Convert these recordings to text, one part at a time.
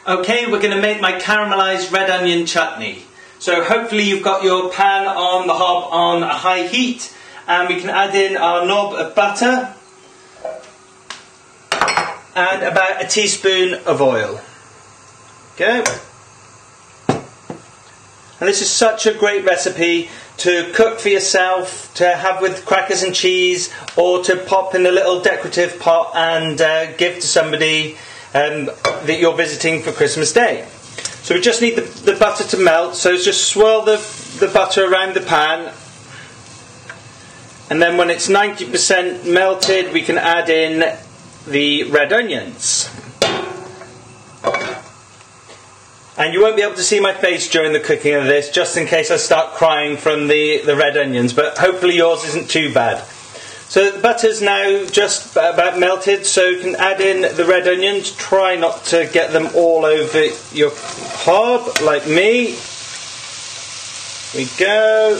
Okay, we're going to make my caramelised red onion chutney. So hopefully you've got your pan on the hob on a high heat, and we can add in our knob of butter and about a teaspoon of oil. Okay. And this is such a great recipe to cook for yourself, to have with crackers and cheese, or to pop in a little decorative pot and give to somebody that you're visiting for Christmas Day. So we just need the butter to melt, so just swirl the butter around the pan, and then when it's 90% melted we can add in the red onions. And you won't be able to see my face during the cooking of this, just in case I start crying from the red onions, but hopefully yours isn't too bad. So the butter's now just about melted, so you can add in the red onions. Try not to get them all over your hob, like me. Here we go.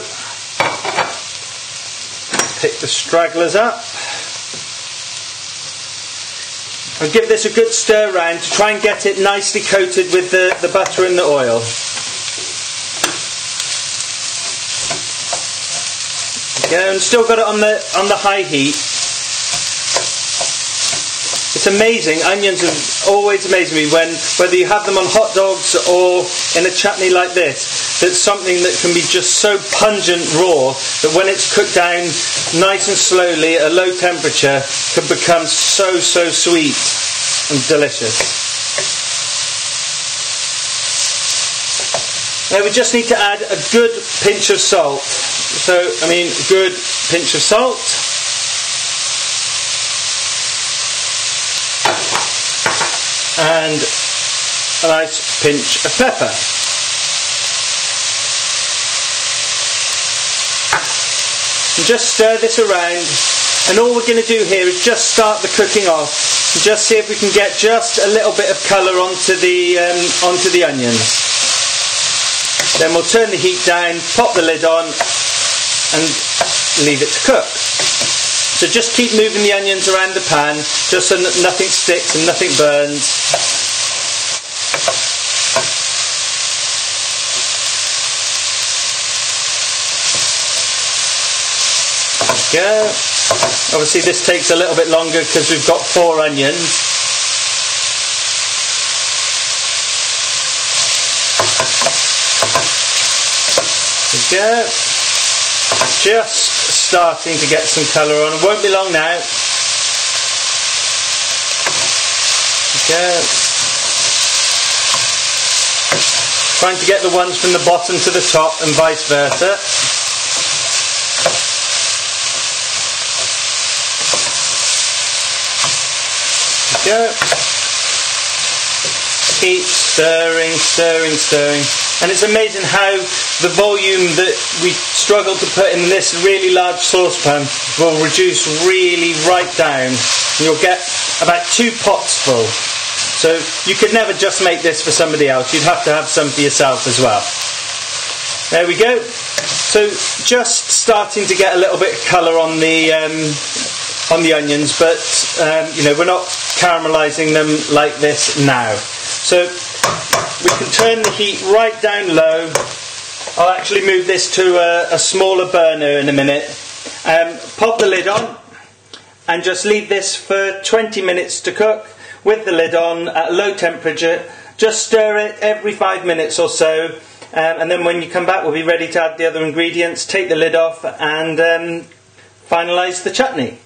Pick the stragglers up. And give this a good stir around to try and get it nicely coated with the butter and the oil. And still got it on the high heat. It's amazing. Onions have always amazed me whether you have them on hot dogs or in a chutney like this. That's something that can be just so pungent raw that when it's cooked down nice and slowly at a low temperature can become so sweet and delicious. Now we just need to add a good pinch of salt. So, I mean, good pinch of salt. And a nice pinch of pepper. And just stir this around, and all we're going to do here is just start the cooking off and just see if we can get just a little bit of colour onto the onions. Then we'll turn the heat down, pop the lid on and leave it to cook. So just keep moving the onions around the pan just so that nothing sticks and nothing burns. Go. Obviously this takes a little bit longer because we've got 4 onions. There we go. Just starting to get some colour on. It won't be long now. Okay. Trying to get the ones from the bottom to the top and vice versa. Go. Keep stirring, stirring, stirring. And it's amazing how the volume that we struggle to put in this really large saucepan will reduce really right down. And you'll get about 2 pots full. So you could never just make this for somebody else. You'd have to have some for yourself as well. There we go. So just starting to get a little bit of colour on the onions, but you know, we're not caramelising them like this now. So we can turn the heat right down low. I'll actually move this to a smaller burner in a minute. Pop the lid on and just leave this for 20 minutes to cook with the lid on at low temperature. Just stir it every 5 minutes or so, and then when you come back we'll be ready to add the other ingredients, take the lid off and finalise the chutney.